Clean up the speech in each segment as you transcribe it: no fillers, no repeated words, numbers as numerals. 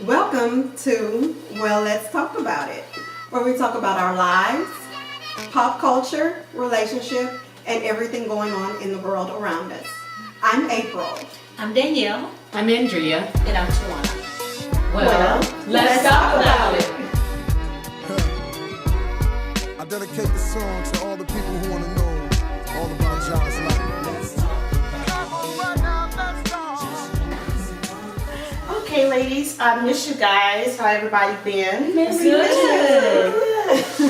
Welcome to Let's Talk About It, where we talk about our lives, pop culture, relationship, and everything going on in the world around us. I'm April. I'm Danielle. I'm Andrea. And I'm Tawana. Well, let's talk about it. I dedicate the song to all the people who want to know all about John's life. Okay, ladies, I miss you guys. How everybody been? Good.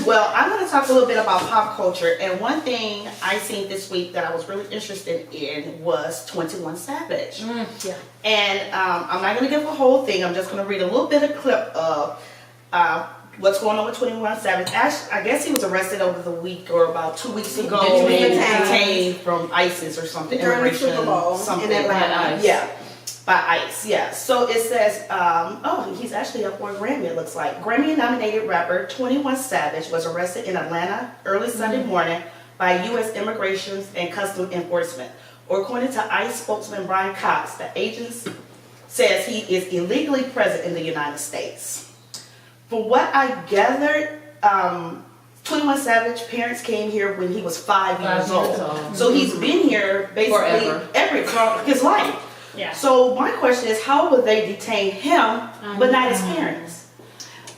Well, I'm going to talk a little bit about pop culture, and one thing I seen this week that I was really interested in was 21 Savage. Yeah. And I'm not going to give a whole thing. I'm just going to read a little bit of clip of what's going on with 21 Savage. Actually, I guess he was arrested over the week or about 2 weeks ago. Detained from ISIS or something. During the Super Bowl something. in Atlanta. Yeah. By ICE, yeah. So it says, he's actually up for a Grammy, it looks like. Grammy-nominated rapper 21 Savage was arrested in Atlanta early Sunday morning by U.S. Immigration and Customs Enforcement. Or according to ICE spokesman Brian Cox, the agency says he is illegally present in the United States. From what I gathered, 21 Savage parents came here when he was 5 years old. So he's been here basically for his life. Yeah. So my question is, how would they detain him but not his parents?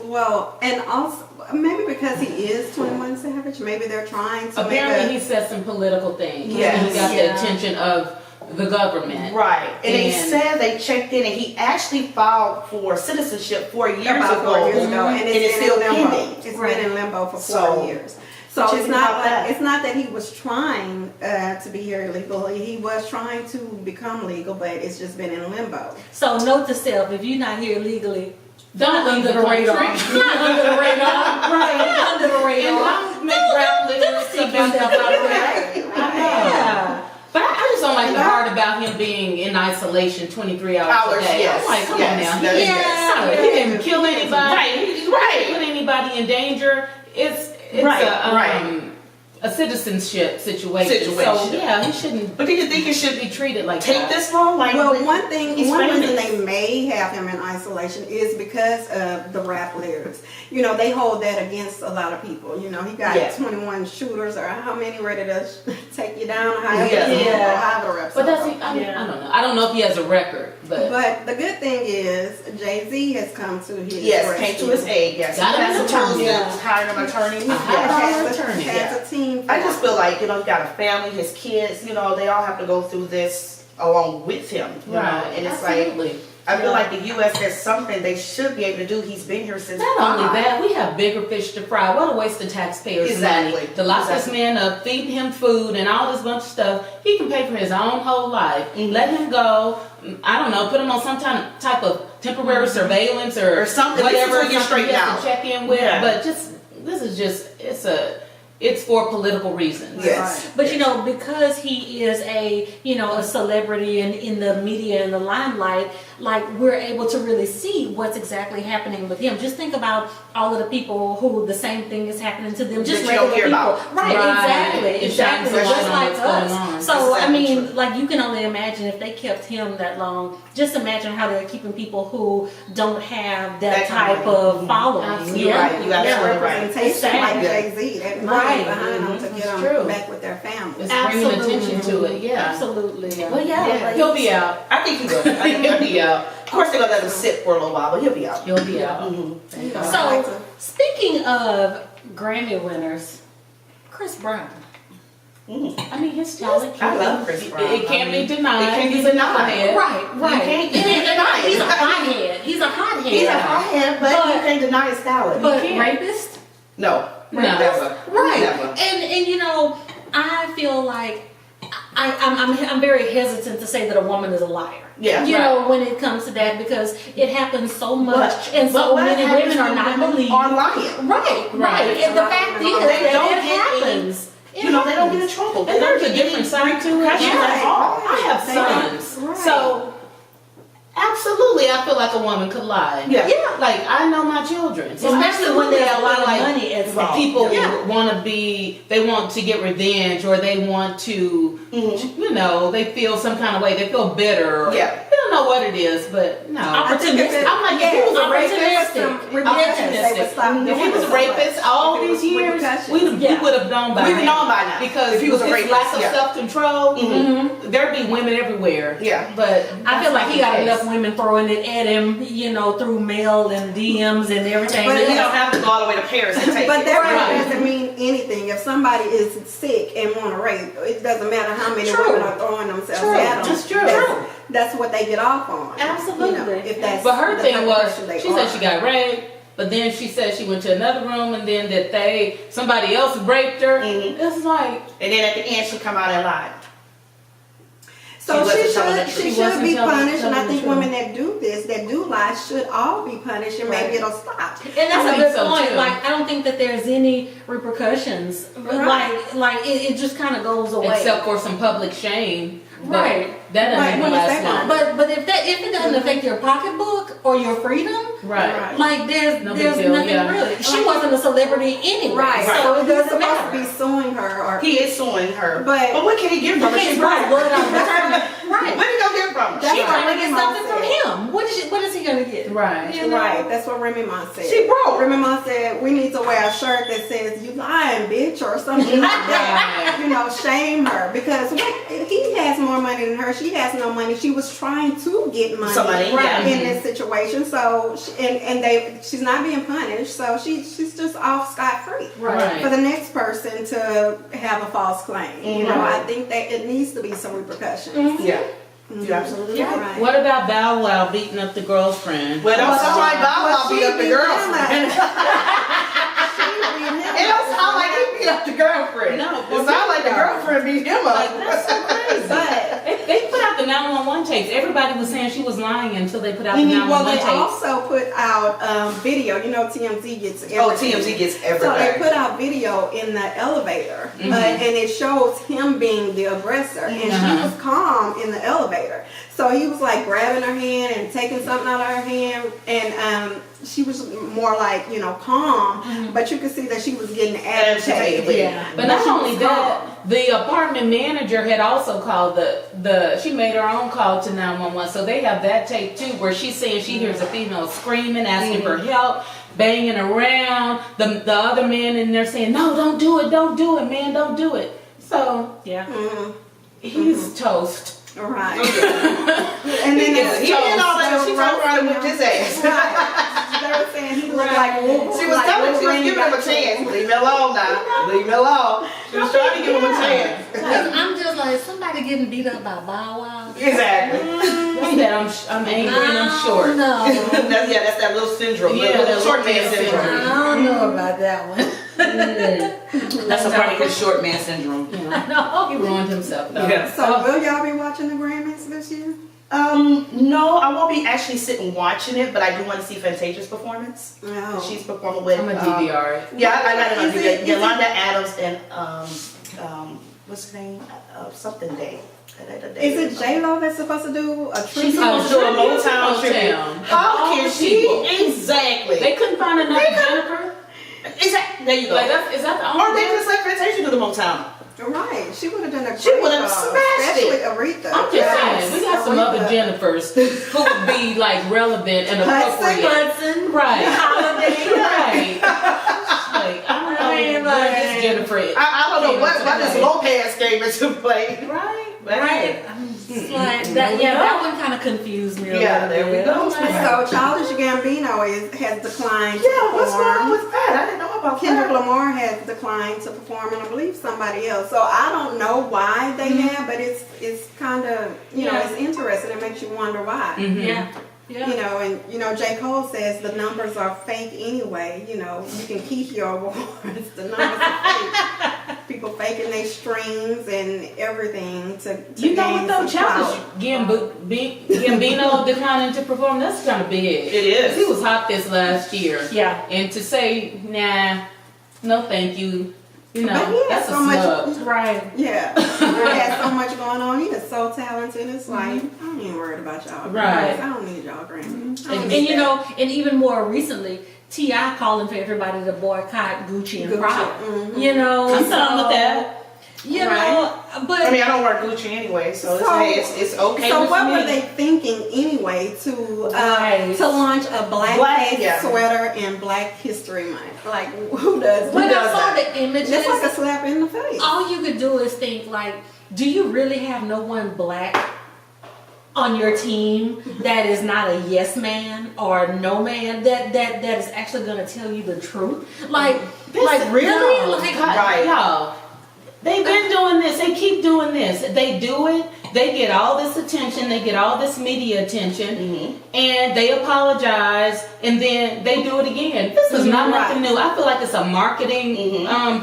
Well, and also, maybe because he is 21 Savage, maybe they're trying to Apparently he said some political things. Yes. He got the attention of the government. Right. And they said they checked in and he actually filed for citizenship 4 years about ago. 4 years ago, and it's been still in limbo. pending. It's been in limbo for 4 So, years. So what you it's think not about like that? it's not that he was trying to be here illegally. He was trying to become legal, but it's just been in limbo. So note to self, if you're not here legally, Don't under the radar. Not under the radar. Right. Under the radar. And don't make rap lyrics about stuff like that. Yeah. But I just don't like the part about him being in isolation 23 hours a day. Yes. I'm like, come Yes. on now. Yeah. He didn't kill anybody. Right. Put anybody in danger. It's a citizenship situation. So yeah, he shouldn't. But do you think he should be treated like take that. this long? Like, Well, one reason famous. they may have him in isolation is because of the rap lyrics. You know, they hold that against a lot of people. You know, he got 21 shooters, or how many ready to take you down, however reps. But does he? I don't know. I don't know if he has a record, but the good thing is Jay-Z has come to his came to his aid. Yes, Got him an attorney. Hired an attorney. Has a team. I just feel like, he got a family, his kids, they all have to go through this along with him, you know, and it's like, I feel like the U.S. has something they should be able to do. He's been here since Not only that, we have bigger fish to fry. What a waste of taxpayers' money to lock this man up, feed him food and all this bunch of stuff. He can pay for his own whole life. Let him go. I don't know. Put him on some type of temporary surveillance or something. Whatever you straight out to check in with. But it's for political reasons. Yes. But because he is a celebrity and in the media and the limelight, like we're able to really see what's exactly happening with him. Just think about all of the people who the same thing is happening to them, just That you don't regular hear people. about. Right, It shines exactly. a light Just on like what's going us. on. So Exactly true. like you can only imagine if they kept him that long. Just imagine how they're keeping people who don't have that type of following. Absolutely right. You absolutely right. Representation like Exactly. Jay-Z, that money Right. behind them to get them back with their families. It's bringing attention to it. Yeah. Absolutely. Well, he'll be out. I think he will. I think he'll be out. Of course, they're going to let him sit for a little while, but he'll be out. He'll be out. So, speaking of Grammy winners, Chris Brown. I mean, his talent. I love Chris Brown. It can't be denied. It can't be He's a denied. knucklehead. Right. You can't deny it. He's a hothead. He's a hothead. but you can't deny his talent. But rapist? No. Never. Right. Never. And I feel like I'm very hesitant to say that a woman is a liar. Yeah. When it comes to that, because it happens so much, and so many women are not believed. Are lying. Right. And the fact is that it happens. They don't get in trouble. And there's a different side to it. At all. I have sons. Right. So, absolutely, I feel like a woman could lie. Yeah. Like, I know my children. So Especially when there's a lot of like money involved. people want to get revenge, or they want to, they feel some kind of way. They feel bitter. Or, don't know what it is, but no. Opportunistic. I'm like, if he was a rapist, if he was a rapist all these years, we would have known by now. Because if he was a rapist, lack of self-control, there'd be women everywhere. Yeah. But I feel like he got enough women throwing it at him, through mail and DMs and everything. But you don't have to go all the way to Paris and take but it. that doesn't mean anything. If somebody is sick and want to rape, it doesn't matter how many women are throwing themselves at them. That's true. That's what they get off on. Absolutely. If that's but her thing was, she said she got. got raped, but then she said she went to another room, and then that somebody else raped her. It's like, and then at the end she come out and lied. So she should be punished, and I think truth. women that do this, that do lie, should all be punished, and maybe it'll stop. And that's I a think good so, point. too. Like, I don't think that there's any repercussions. Right. Like it just kind of goes away. except for some public shame. But Right. that doesn't even last long. But if it doesn't affect your pocketbook or your freedom, Right. like there's No big deal, nothing yeah. really. She wasn't a celebrity anyway, Right. so it He's doesn't supposed matter. to be suing her, or He is suing her. But what can he get from her? Can't She's bring right. blood out of her. Right. What did he go get from her? That's She's what trying to Remy get Ma something from said. him. What is he gonna get? Right. You know? Right, that's what Remy Ma said. She broke. Remy Ma said we need to wear a shirt that says "You lying, bitch" or something like that. Shame her, because he has more money than her. She has no money. She was trying to get money Somebody, yeah. in this situation. So she's not being punished. So she's just off scot free. Right. For the next person to have a false claim, I think that it needs to be some repercussions. Yeah. You're absolutely right. Right. What about Bow Wow beating up the girlfriend? Well, don't sound like Bow Wow beat up the girlfriend. It don't sound like he beat up the girlfriend. No, It sounds like the girlfriend beat him up. That's so crazy. But They put out the 911 tapes. Everybody was saying she was lying until they put out the well, 911 they tapes. also put out video. TMZ gets everything. Oh, TMZ gets everything. So they put out video in the elevator, and it shows him being the aggressor, and she was calm in the elevator. So he was like grabbing her hand and taking something out of her hand, and she was more like calm, but you could see that she was getting agitated. Yeah. But not only that, the apartment manager had also called she made her own call to 911. So they have that tape too, where she's saying she hears a female screaming, asking for help, banging around. The other man in there saying, "No, don't do it, man, don't do it." So Yeah. he's toast. Right. And then He did all that. She told her to whip his ass. they were saying he looked like Wolverine. She was telling him she was giving him a chance. Leave me alone now. Leave me alone. She was trying to give him a chance. I'm just like, somebody getting beat up by Bow Wow. Exactly. That's that I'm angry and I'm short. No. That's that little syndrome. Yeah, Little that short little man man syndrome. I don't know about that one. That's a part of his short man syndrome. No. He ruined himself though. Yeah. So will y'all be watching the Grammys this year? No, I won't be actually sitting watching it, but I do want to see Fantasia's performance. No. She's performing with. I'm a DVR. Yeah, I got it on Is it- DVD. Yolanda Adams and what's her name? Something Day. Is it j.cole that's supposed to do a tribute? She's supposed to do a Motown tribute. Motown. How All can the she? people. Exactly. They couldn't find another Jennifer. Exactly. There you go. Like is that the Or only? they just let Fantasia do the Motown. Right. She would have done a great She would have job, smashed especially it. Aretha. I'm just saying, we got some other Aretha. Jennifers who would be like relevant and appropriate. Hudson. Right. Holiday. Right. Like, I don't know what this Jennifer. I don't know what this Lopez came into play. Right. Right. It's like that. Yeah, that one kind of confused me. Yeah, there we go. So Childish Gambino has declined to Yeah, what's going on perform. with that? I didn't know about Kendrick that. Lamar has declined to perform, and I believe somebody else. So I don't know why they have, but it's kind of it's interesting. It makes you wonder why. Yeah. Yeah. And j.cole says the numbers are fake anyway. You can keep your awards. The numbers are fake. People faking their streams and everything to You know gain what though? some clout. Gambino declining to perform. That's kind of big. It is. He was hot this last year. Yeah. And to say, nah, no, thank you. But he has that's a so much. snub. Right. Yeah, he has so much going on. He is so talented. It's like I ain't even worried about y'all. Right. I don't need y'all Grammy. And and even more recently, T.I. calling for everybody to boycott Gucci and Prada. Mhm. You know, I'm done with that. You Right. know, but I mean, I don't wear Gucci anyway, so it's okay. So with what me. were they thinking anyway to Right. launch a black face yeah. sweater in Black History Month? Like, who does when that? I saw the images, That's like a slap in the face. all you could do is think like, do you really have no one black on your team that is not a yes man or no man that is actually going to tell you the truth? Like really? No, Like, Right. Y'all, they've been doing this. They keep doing this. They do it. They get all this attention. They get all this media attention, and they apologize, and then they do it again. This is not nothing new. I feel like it's a marketing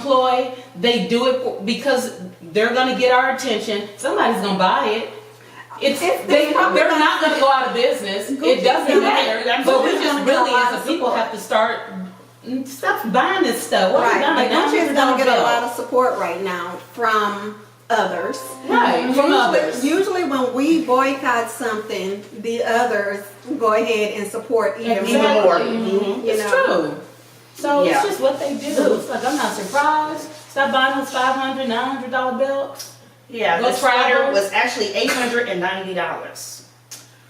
ploy. They do it because they're going to get our attention. Somebody's going to buy it. They're not going to go out of business. It doesn't matter. But we just really, as a people, have to stop buying this stuff. What Right. right. But Gucci is going to get a lot of support right now from others. Right, from others. Usually when we boycott something, the others go ahead and support even more. Exactly. You It's know? true. So Yeah. it's just what they do. It's like, I'm not surprised. Stop buying those $500, $900 belts. Yeah, Go the sweater travel. was actually $890.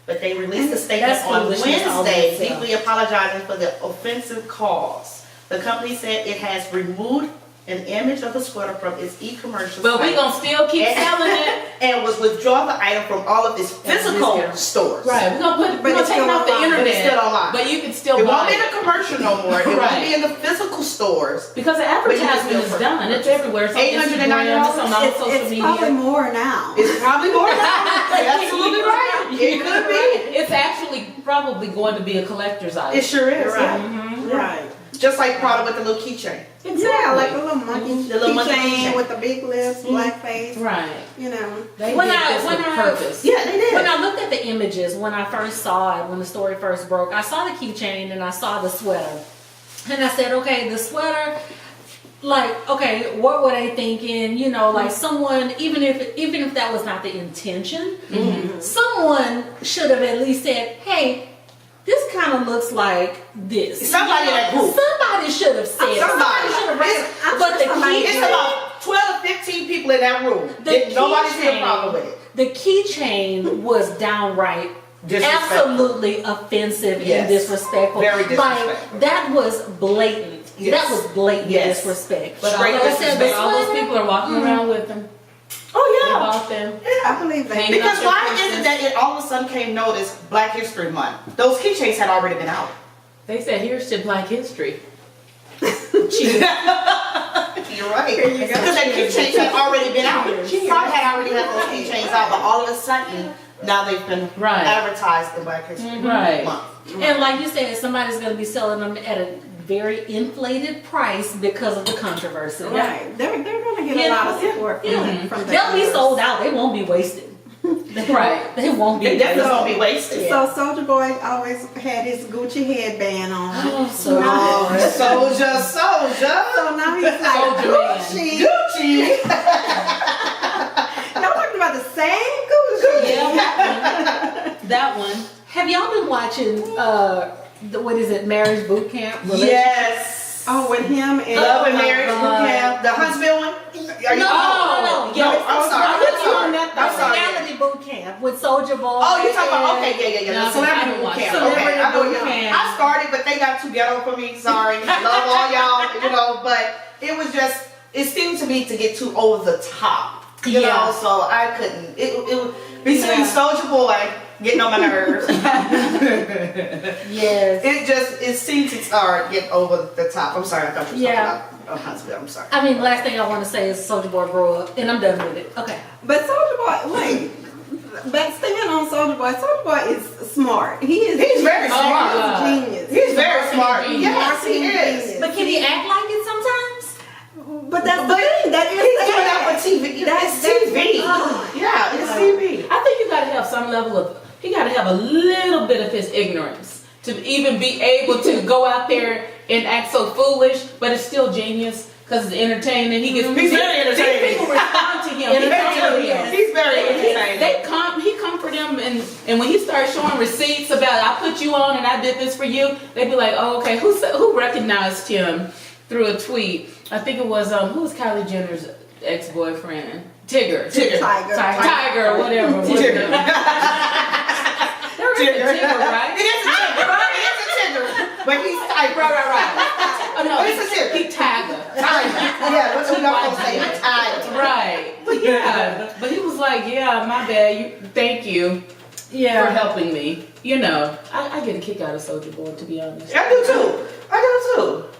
But they released a statement That's on foolishness all Wednesday, itself. deeply apologizing for the offensive cause. The company said it has removed an image of the sweater from its e-commerce But we're site going to still keep selling it. and was withdraw the item from all of its physical discount. stores. Right, we're going But to it's take it still off the online. But it's internet. still online. But you can still It won't buy be in it. the commercial no more. It won't Right. be in the physical stores. Because the advertisement is done. It's everywhere. It's on Instagram. It's on all social It's media. probably more now. It's probably more now. You're absolutely right. It could be. It's actually probably going to be a collector's item. It sure is. Right. Yeah. Right. Just like Prada with the little keychain. Yeah, like a little monkey The little monkey keychain keychain. with the big lips, black face. Right. You know. They When did I- this when with I- purpose. Yeah, they did. When I looked at the images, when I first saw it, when the story first broke, I saw the keychain and I saw the sweater. And I said, okay, the sweater, like, okay, what were they thinking? You know, like someone, even if that was not the intention, someone should have at least said, hey, this kind of looks like this. Somebody in that group. Somebody should have said. Somebody. should have raised. I'm But sure the somebody key, It's about 12 to 15 people in that room. Nobody see a problem with it. the keychain was downright Disrespectful. absolutely offensive Yes. and disrespectful. Very disrespectful. Like that was blatant. Yes. That was blatant Yes. disrespect. But all, Straight those, disrespect. but all those people are walking around with them. They Oh, bought them. I believe that. Hanging Because up why their is it purses. that it all of a sudden came notice Black History Month? Those keychains had already been out. They said, here's to Black history. You're right. Because that keychains had already been out. Prada had already had those keychains out, but all of a sudden, now they've been Right. advertised in Black History Right. Month. And like you said, somebody's going to be selling them at a very inflated price because of the controversy. Right. They're going to get Yeah. a lot of support from the They'll be viewers. sold out. They won't be wasted. Right. They won't be They definitely wasted. won't be wasted. So Soulja Boy always had his Gucci headband on. Oh, so Soldier. So now he's like Soulja Man. Gucci. Gucci. Y'all talking about the same Gucci. Yeah, that one. Have y'all been watching what is it, Marriage Boot Camp? Yes. Oh, with him and Love and Marriage Boot Camp. The Huntsville one? Are you No, oh, no, no, I'm sorry. I'm I'm sorry. that I'm sorry. reality boot camp with Soulja Boy. Oh, you talking about, okay, yeah. No, The Celebrity I don't Boot watch Camp. Celebrity Okay, I know Boot you. Camp. I started, but they got too ghetto for me. Sorry. Love all y'all, but it was just, it seemed to me to get too over the top. You Yeah. know, so I couldn't. It between Soulja Boy getting on my nerves. Yes. It seemed to start getting over the top. I'm sorry, I thought you were Yeah. talking about Huntsville. I'm sorry. I mean, last thing I want to say is Soulja Boy grow up, and I'm done with it. Okay. But Soulja Boy, wait. But staying on Soulja Boy is smart. He's very he's smart. a genius. He's very smart. genius. Yes, he Marketing is. genius. But can he act like it sometimes? But that's the thing. That is He's the doing that ad. for TV. That's It's TV. oh. Yeah, it's TV. I think you got to have some level of, he got to have a little bit of his ignorance to even be able to go out there and act so foolish, but it's still genius because it's entertaining. He gets He's very entertaining. These people respond to him. He's very entertaining. He comfort them, and when he starts showing receipts about I put you on and I did this for you, they be like, oh, okay, who recognized him through a tweet? I think it was who was Kylie Jenner's ex-boyfriend? Tiger, Tiger, whatever. Tigger. There is a Tigger, right? It is a Tigger. It is a Tigger. But he's Tiger. Right. Oh no, It's a Tigger. he Tiger. Yeah, what's what y'all gonna say? He's Tiger. Right. But yeah, but he was like, yeah, my bad. Thank you for helping me. You know, I get a kick out of Soulja Boy, to be honest. I do too.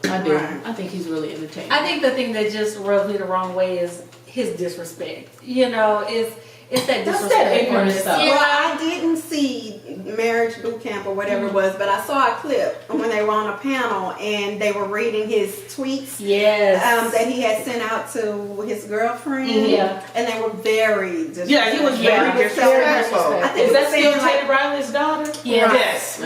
I do. Right. I think he's really entertaining. I think the thing that just rubs me the wrong way is his disrespect. You know, it's that That's disrespect. that ignorant stuff. Yeah. Well, I didn't see Marriage Boot Camp or whatever it was, but I saw a clip when they were on a panel and they were reading his tweets that he had sent out to his girlfriend. Yeah. And they were very disrespectful. Yeah, he was very disrespectful. I think Is he that was still saying like, Teddy Riley's daughter? Yeah. Yes.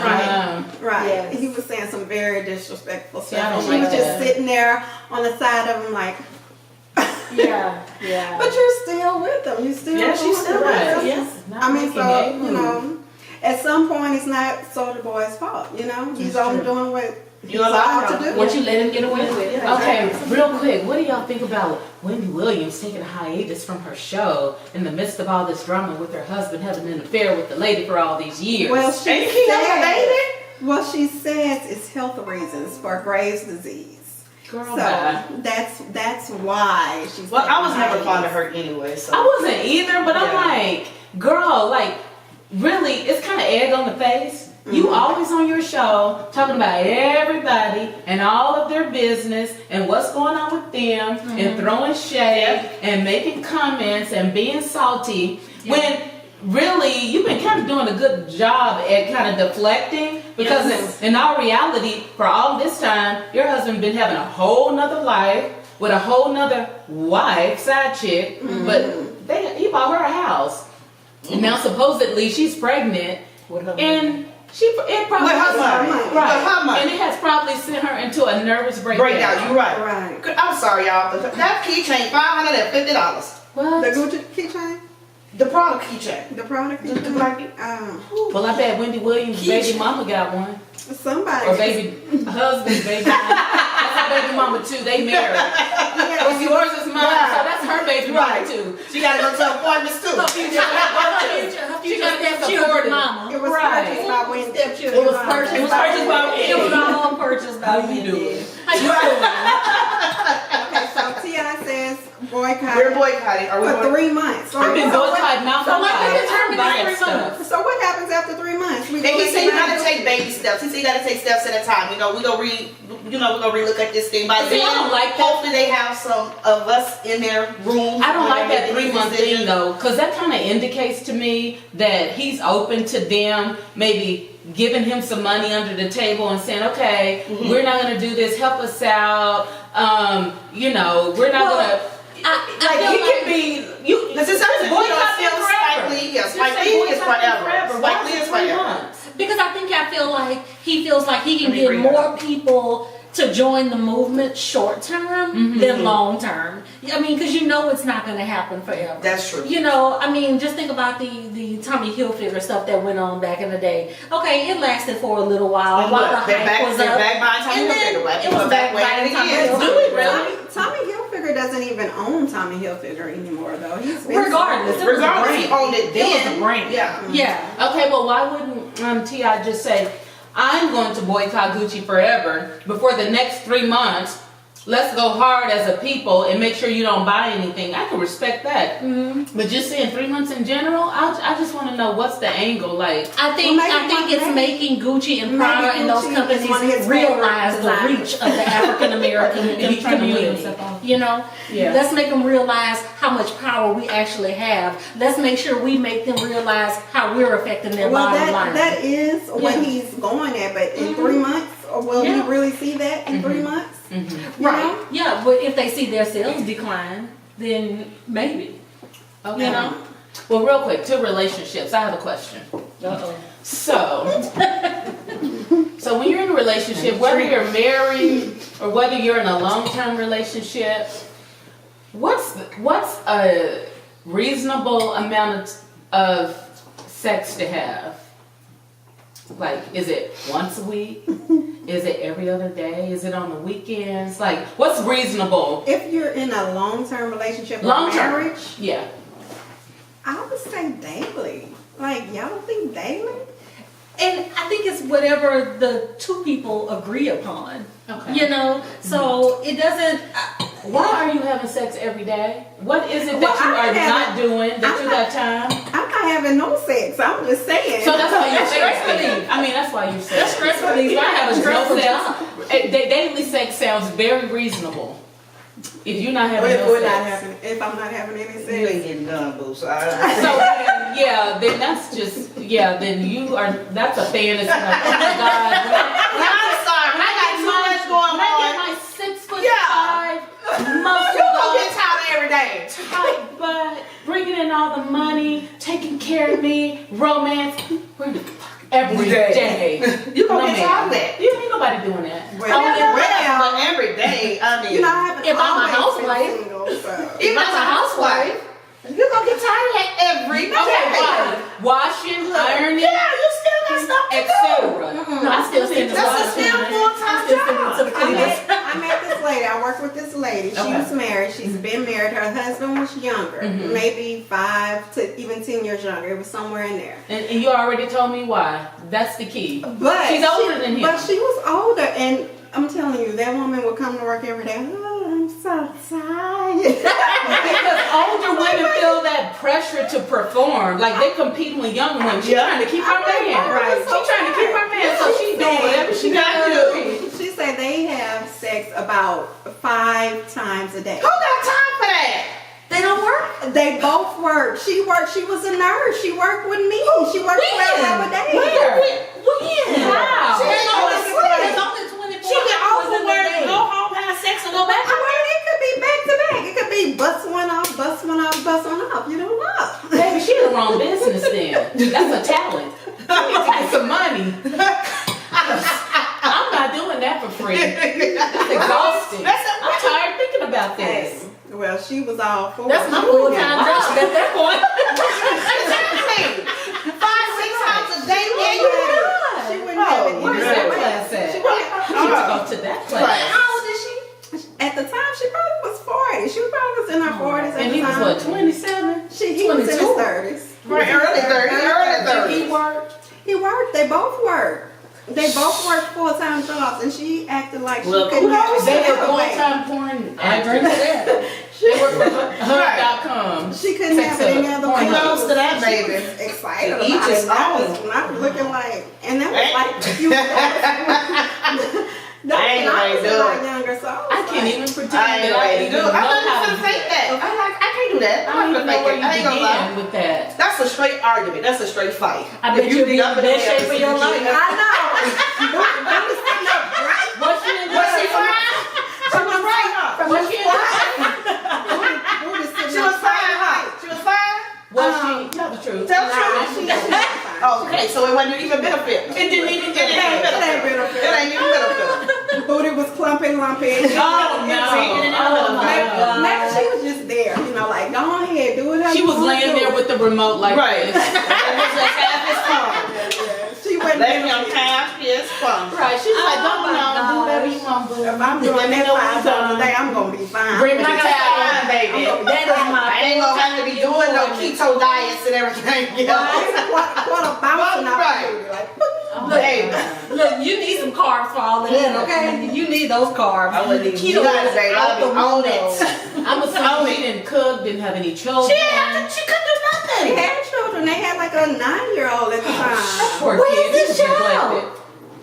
right. Yes. He was saying some very disrespectful stuff. Yeah, I don't and she like was just that. sitting there on the side of him like, Yeah. but you're still with him. You still Yeah, she's still with with him. him. Yes. I mean, so, you know, at some point it's not Soulja Boy's fault, you know? He's only doing what he's You allow allowed to him. do. What you let him get away with. Yeah. Okay, real quick, what do y'all think about Wendy Williams taking a hiatus from her show in the midst of all this drama with her husband having an affair with the lady for all these years? Well, And she you keep having a says, baby? well, she says it's health reasons for Graves' disease. Girl, So bye. that's why she's. Well, I was taking never fond hiatus. of her anyway, so. I wasn't either, but I'm Yeah. like, girl, like, really, it's kind of egg on the face. You always on your show talking about everybody and all of their business and what's going on with them and throwing shade and making comments and being salty when really you've been kind of doing a good job at kind of deflecting because in all reality, for all this time, your husband been having a whole nother life with a whole nother wife, side chick, but he bought her a house. And now supposedly she's pregnant and it probably With her money. right. With her money. And it has probably sent her into a nervous breakdown. Breakdown, you're right. Right. I'm sorry, y'all. But that keychain, $550. What? The Gucci keychain, The product keychain. the product The keychain. black- Well, I bet Wendy Williams' baby mama got one. Somebody. Or baby husband's baby mama. That's her baby mama too. They married. It's yours is mine. Yeah. So that's her baby mama Right. too. She got to go to appointments too. She gotta get Children supported. mama. It was Right. purchased by Wendy. It was purchased. It was purchased by Wendy. It was all purchased by How you Wendy. doing? How you doing? Okay, so T.I. says boycott We're boycotting. Are we for going? 3 months. I've been So what- boycotting now for So what life. determined I'm buying this 3 stuff. months? So what happens after 3 months? We And he said you gotta take baby steps. He said you gotta take steps at a time. You know, we're gonna relook at this thing. By See, I then, don't like that. hopefully they have some of us in their room. I don't like that making these 3-month decisions. thing though, because that kind of indicates to me that he's open to them maybe giving him some money under the table and saying, okay, we're not going to do this, help us out. You know, we're not going to. Like, feel he like- can be. You, This is something boycott still them forever. Spike Lee. Yeah, Just Spike say Lee is boycott them forever. Why Spike Lee is is it 3 forever. months? Because I think I feel like he feels like he can Let me get bring that more up. people to join the movement short term than long term. I mean, because you know it's not going to happen forever. That's true. You know, I mean, just think about the Tommy Hilfiger stuff that went on back in the day. Okay, it lasted for a little while And while look, the they're hype back- was they're up. back buying Tommy And then Hilfiger. Black it people was are back back buying wearing it Tommy again. Hilfiger. Do it really? Tommy Hilfiger doesn't even own Tommy Hilfiger anymore, though. He's been Regardless, it was a Regardless, he brand. owned it then. It was a brand. Yeah. Yeah. Okay, well, why wouldn't T.I. just say, I'm going to boycott Gucci forever before the next 3 months? Let's go hard as a people and make sure you don't buy anything. I can respect that. But just saying 3 months in general, I just want to know what's the angle. Like, I think Well, maybe it's making Gucci and maybe Prada and those Gucci is companies one of his realize favorite the designers. reach of the African American And he's trying to weed community. himself off. You know, Yeah. let's make them realize how much power we actually have. Let's make sure we make them realize how we're affecting their Well, bottom line. that is what Yeah. he's going at, but in 3 months, or will Yeah. he really see that in 3 months? You Right? know? Yeah, but if they see their sales decline, then maybe. okay. You know. Well, real quick, to relationships, I have a question. Uh-oh. So when you're in a relationship, whether you're married or whether you're in a long-term relationship, what's a reasonable amount of sex to have? Like, is it once a week? Is it every other day? Is it on the weekends? Like, what's reasonable? If you're in a long-term relationship or Long-term. marriage, Yeah. I would say daily. Like, y'all don't think daily? And I think it's whatever the two people agree upon. Okay. You know, so it doesn't. Why are you having sex every day? What is it Well, that you I'm are not having- doing that I'm you got time? I'm not having no sex. I'm just saying. So that's why you're That's stress stress relief. relief. I mean, that's why you're That's stress stress relief. I have a No stressful sex. job. Daily sex sounds very reasonable. If you're not having if no we're sex. not having, if I'm not having any You sex, ain't getting done, boo. So So then, yeah, then that's just then you are. That's a fantasy. Like, oh my God, I'm sorry. I got too much going when I get on. my 6'5" You muscle gonna get tired every day. tight butt, bringing in all the money, taking care of me, romance. Where the fuck every day? You gonna No, get ma'am. tired of that. You ain't nobody doing that. Well, Well, every day. I mean, you know, I haven't If I'm a always been housewife. single, so. even as a housewife, you're gonna get tired of that every day. Okay, right. Washing, ironing, Yeah, you still got stuff to do. etc. No, I still send the That's a washing. still full-time I still send it to the job. cleaners. I met this lady. I work with this lady. She Okay. was married. She's been married. Her husband was younger, maybe 5 to even 10 years younger. It was somewhere in there. and you already told me why. That's the key. But She's older than him. But she was older, and I'm telling you, that woman would come to work every day. Oh, I'm so tired. Because older women feel that pressure to perform, like they compete with young women. She's trying to keep her man. Right. She's trying to keep her man, so she's doing whatever she got to do. She said they have sex about 5 times a day. Who got time for that? They don't work. They both work. She worked. She was a nurse. She worked with me. She worked 12 hours a day. Where? When? How? She ain't gonna sleep. There's only 24 She get off hours in of the work, day. go home, have sex, and go back to I work. mean, it could be back to back. It could be bust one off, bust one off, bust one off. You don't know. Baby, she the wrong business then. That's a talent. She needs to get some money. I'm not doing that for free. It's exhausting. I'm tired thinking about this. Well, she was all for That's it. my She full wouldn't time get job at that point. Exactly. 5-6 times a day, man. You She wouldn't have it Where's any that other way. class at? She She need to go to that class. Right. How old is she? At the time, she probably was 40. She probably was in her 40s at And the he was time. what, 27? He was in his 22. 30s. Right, early 30s, early Did 30s. he work? He worked. They both worked. They both worked full-time jobs, and she acted like she Well, couldn't have it They any were other way. full-time porn I agree with that. They work for Hub.com. She couldn't have it any other way. Kudos to that, She baby. was excited To each about his it. I own. was not looking like, and that was Right. like a few years. I ain't I was gonna a do lot it. younger, so I can't even pretend I ain't that I ready to even do know it. I'm not how even to gonna do fake that. that. I can't do that. I I'm don't not even gonna know fake where it. you I ain't gonna lie. begin with that. That's a straight argument. That's a straight fight. I bet you'll be in up the in best there shape of your and life. you- I know. Don't be sitting up right. Was she in Was she the fine? She was fine, huh? Was she in the She was fine, huh? She was fine? Was she? Tell the truth. Tell the Nah, truth. she was fine. Okay, so it wasn't even benefit. It didn't even get It ain't benefit. benefit. It ain't even benefit. Booty was clumping, lumping. Oh, no. Oh, my Maybe, God. maybe she was just there, you know, like, go ahead, do it. She was laying there with the remote like Right. this. It was just half his fun. She wasn't Let him have his fun. Right. She's like, Oh, don't my know, do gosh. whatever you want, boo. If I'm doing Let me that know when 5 you're times a done. day, I'm gonna be fine. Bring my Like I said, baby. That is my I ain't gonna have to be doing no keto diets and everything. What a bouncing off Right. the booty, like, Oh, Baby. God. Look, you need some carbs for all of that, okay? You need those carbs. I wouldn't even Keto do that, is baby. out I'll the be on window. it. I'm assuming she didn't cook, didn't have any children. She couldn't do They nothing. had children. They had like a 9-year-old at the time. Poor Where kid. is this He was child? neglected.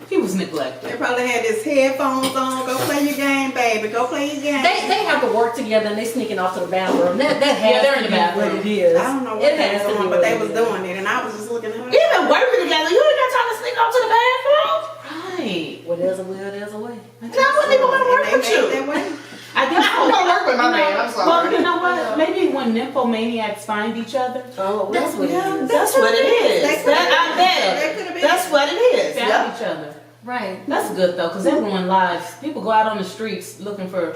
He was neglected. They probably had his headphones on. Go play your game, baby. Go play your game. They have to work together and they sneaking off to the bathroom. That has they're to in the be bathroom. what it is. I don't know what it they has was to be doing, what but they it was is. doing it, and I was just looking at her. Even working together, you ain't got time to sneak out to the bathroom. Right. Well, there's a will, there's a way. And I wouldn't even want to work And with they made you. their way. I think I'm gonna work with my man. I'm sorry. Well, you know what? Maybe when nymphomaniacs find each other, Oh, That's what it is. That's what it is. They could've I been- they bet. could've been. That's what it is. found Yep. each other. Right. That's good though, because everyone lies. People go out on the streets looking for.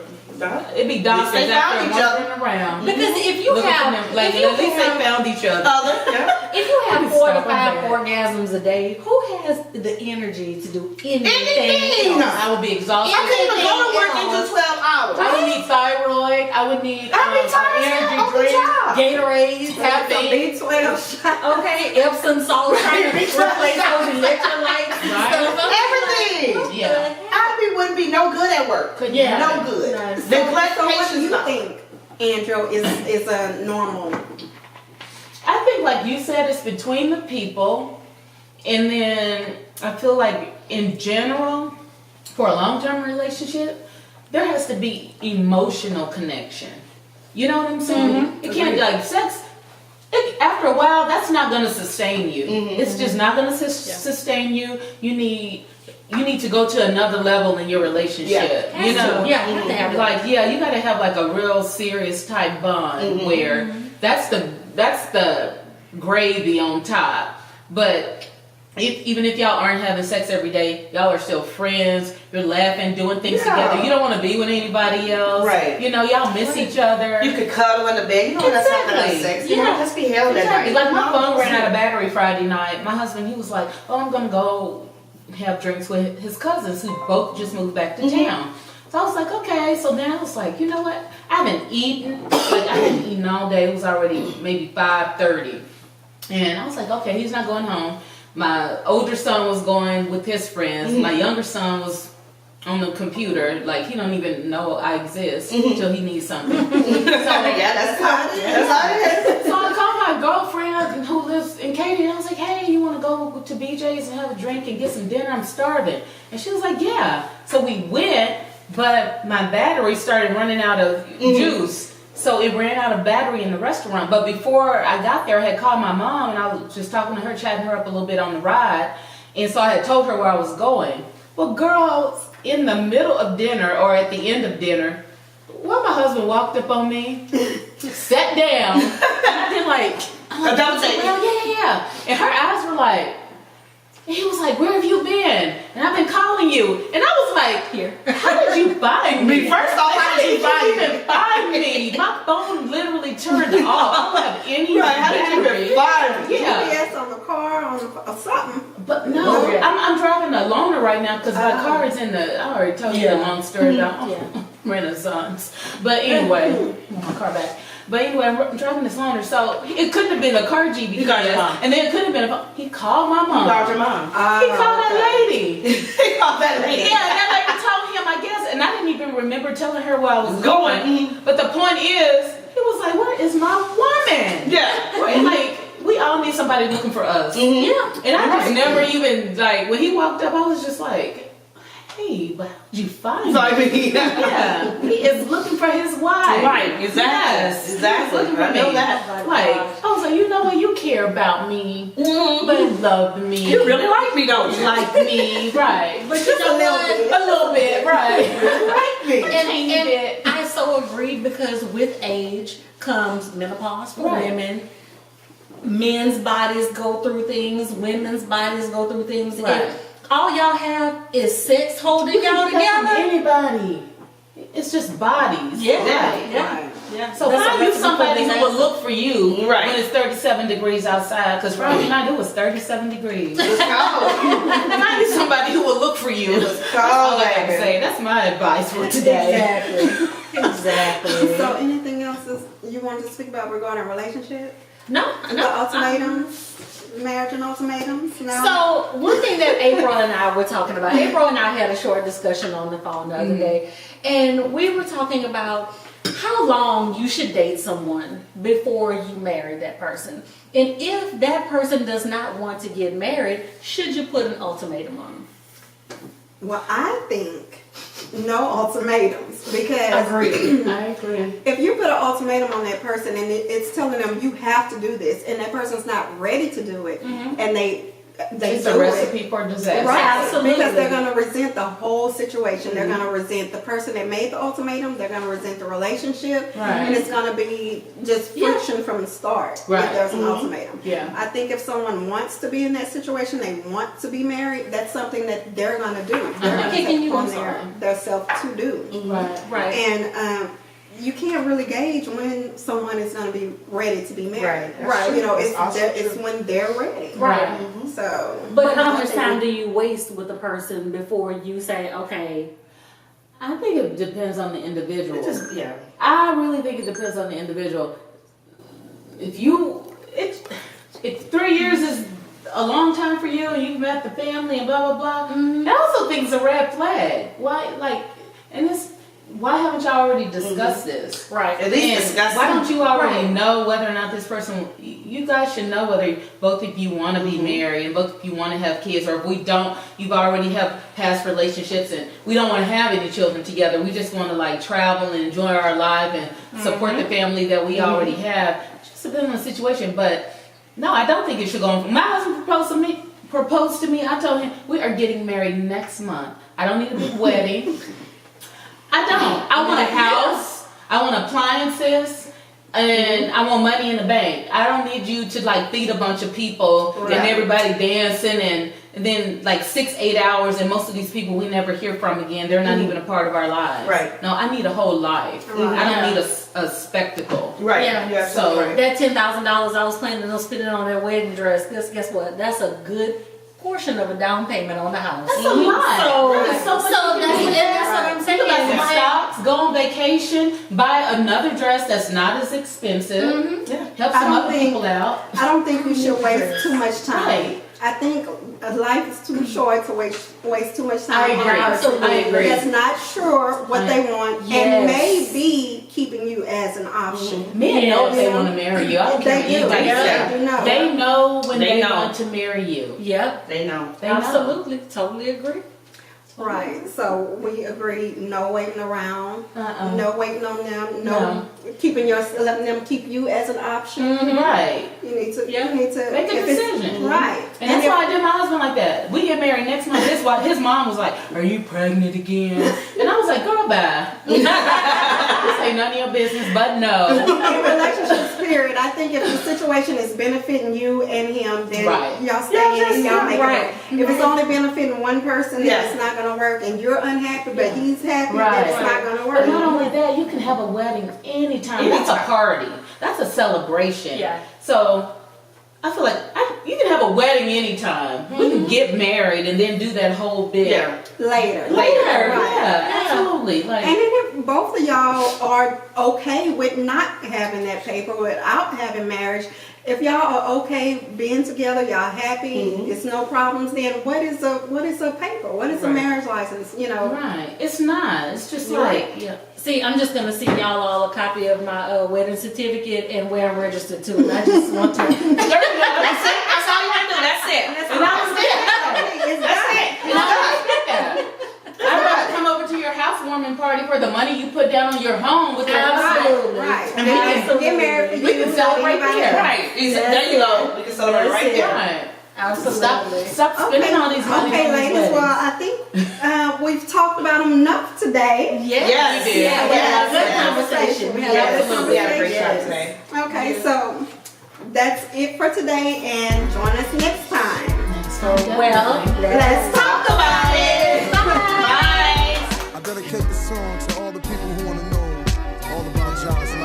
It be doctors They out found there each other. wandering around. Because if you Looking for have, them. Like, if you at least have, they found each other. if you have 4 to Stop 5 that. orgasms a day, who has the energy to do anything Anything. else? I would be exhausted. I couldn't even go to work and do 12 hours. I would need thyroid. I would need I'd be tired energy on the drink. job. Gatorade, Have some caffeine, B12 shot. okay, Epsom salt, trying to replace those electrolytes and Right. stuff. Everything. Yeah. Wouldn't be no good at work. Yeah. No good. No. The blood So what do patients you not. think, Andrew, is a normal? I think, like you said, it's between the people, and then I feel like in general, for a long-term relationship, there has to be emotional connection. You know what I'm saying? It can't be like sex. After a while, that's not going to sustain you. It's just not going to sustain you. You need to go to another level in your relationship. Yeah. You know, have to have like you got to have like a real serious type bond where that's the gravy on top. But even if y'all aren't having sex every day, y'all are still friends. You're laughing, doing things together. You don't want to be with anybody else. Right. You know, y'all miss each other. You could cuddle in the bed. You don't have to have sex. You Yeah. know, just be held at Exactly. night. Like my phone ran out of battery Friday night. My husband, he was like, "Oh, I'm gonna go have drinks with his cousins who both just moved back to town." So I was like, okay. So then I was like, you know what? I haven't eaten. Like I hadn't eaten all day. It was already maybe 5:30, and I was like, okay, he's not going home. My older son was going with his friends. My younger son was on the computer. Like he don't even know I exist until he needs something. Yeah, that's how it is. That's how it is. So I called my girlfriend who lives in Katy, and I was like, hey, you want to go to BJ's and have a drink and get some dinner? I'm starving. And she was like, yeah. So we went, but my battery started running out of juice. So it ran out of battery in the restaurant. But before I got there, I had called my mom, and I was just talking to her, chatting her up a little bit on the ride. And so I had told her where I was going. Well, girl, in the middle of dinner or at the end of dinner, well, my husband walked up on me, sat down, and I did like, A double take. well, yeah. And her eyes were like, and he was like, where have you been? And I've been calling you. And I was like, Here. how did you find me? First off, how did you find me? even find me? My phone literally turned off. I don't have any Right, how did you battery. even find me? Yeah. GPS on the car, or something. But no, Yeah. I'm driving a loaner right now because my car is in the, I already told you the long story about Renaissance. But anyway, I want my car back. But anyway, I'm driving this loaner, so it couldn't have been a car GPS. He called your mom. And then it could have been he called my mom. You called your mom. He called that lady. He called that lady. Yeah, and that lady told him, I guess, and I didn't even remember telling her where I was Going. going. But the point is, he was like, where is my woman? Yeah. And like, we all need somebody looking for us. Yeah. And I just never even, like, when he walked up, I was just like, hey, but how'd you find me? Yeah, he is looking for his wife. Right, exactly. Yes, Exactly. he's looking for I know me. that. Like, I was like, you know what, you care about me, but you loved me. You really like me, don't you? like me, right? But You know what? a little bit, right? like me. And I so agree, because with age comes menopause for Right. women. Men's bodies go through things. Women's bodies go through things. Right. And all y'all have is sex holding y'all together. Anybody? It's just bodies. Yeah, Right. yeah, yeah. So That's find a you recipe somebody for who will disaster. look for you Right. when it's 37 degrees outside. Because Friday night it was 37 degrees. It's cold. Find you somebody who will look for you. It was That's all cold, I can baby. say. That's my advice for today. Exactly. Exactly. So anything else you wanted to speak about regarding relationship? No. The ultimatums, marriage and ultimatums? No? So one thing that April and I were talking about, April and I had a short discussion on the phone the other day, and we were talking about how long you should date someone before you marry that person. And if that person does not want to get married, should you put an ultimatum on them? Well, I think no ultimatums, because Agreed. I agree. if you put an ultimatum on that person and it's telling them you have to do this, and that person's not ready to do it, and they they It's do a it. recipe for disaster. Right, Absolutely. because they're going to resent the whole situation. They're going to resent the person that made the ultimatum. They're going to resent the relationship, Right. and it's going to be just friction from the start. Right. If there's an ultimatum. Yeah. I think if someone wants to be in that situation, they want to be married. That's something that they're going to do. They're going to Kicking take you upon inside. their self to do. Right. Right. And you can't really gauge when someone is going to be ready to be married. Right. That's You know, true. it's That's also it's true. when they're ready. Right. So, But how I much think time do you waste with a person before you say, okay, I think it depends on the individual. Yeah. I really think it depends on the individual. If 3 years is a long time for you and you've met the family and blah blah blah, I also think it's a red flag. Why haven't y'all already discussed this? right? At least And discuss why it. don't you already Right. know whether or not this person? You guys should know whether both of you want to be married and both of you want to have kids, or if we don't, you've already have past relationships and we don't want to have any children together. We just want to like travel and enjoy our life and support the family that we already have. Just depending on the situation, but no, I don't think it should go on. My husband proposed to me. I told him we are getting married next month. I don't need a big wedding. I don't. I want a house. I want appliances. And I want money in the bank. I don't need you to like feed a bunch of people and everybody dancing and then like 6-8 hours and most of these people we never hear from again. They're not even a part of our lives. Right. No, I need a whole life. I don't need a spectacle. Right. Yeah. Yeah. So- right. That $10,000 I was planning on spending on that wedding dress, guess what? That's a good portion of a down payment on the house. That's a lot. So, There's so much you can do. that's what I'm saying. You can buy some Like, stocks, go on vacation, buy another dress that's not as expensive, Yeah. help I some don't other think- people out. I don't think we should waste too much time. Right. I think life is too short to waste too much time I on agree. a person I agree. that's not sure what they want Yes. and may be keeping you as an option. Men know if they Yes. want to marry you. I don't care They what do. anybody They says. do know. They know when They they know. want to marry you. Yep, They know. They know. absolutely, totally agree. Right. So we agree, no waiting around, no waiting on them, no keeping letting them keep you as an option. Right. You need to Make a if it's- decision. Right. And that's why I did my husband like that. We get married next month. His mom was like, "Are you pregnant again?" And I was like, "Girl, bye." This ain't none of your business, but no. In relationships, period, I think if the situation is benefiting you and him, then Right. y'all stay in and y'all make right. it work. If it's only benefiting one person, Yeah. then it's not going to work, and you're unhappy, but he's happy, Right. then it's not going to But work. not only that, you can have a wedding anytime. That's a party. That's a celebration. Yeah. So I feel like you can have a wedding anytime. You can get married and then do that whole big Yeah. Later. later. Right. Yeah, absolutely. Like, And then if both of y'all are okay with not having that paper, without having marriage, if y'all are okay being together, y'all happy, it's no problems, then what is a paper? What is a Right. marriage license? You know, right. It's not. It's just Right. like, yeah. See, I'm just gonna send y'all all a copy of my wedding certificate and where I'm registered to. And I just want to. That's it. That's all you have to do. That's it. And I was there. it's done. And I was there. I'd rather come over to your housewarming party for the money you put down on your home with your Absolutely. Right. And we can Absolutely. Get married for We you. can celebrate Anybody there. else. Right. There you go. We can celebrate That's right it. there. Right. Absolutely. Stop spending all these money Okay, on these ladies. Well, weddings. I think we've talked about them enough today. Yes. We did. Yeah, we had a good Yes. conversation. We had a Yes. good We had a great conversation. time today. Okay, so that's it for today, and join us next time. Well, Let's talk about it. Bye. I dedicate the song to all the people who want to know all about Johnson.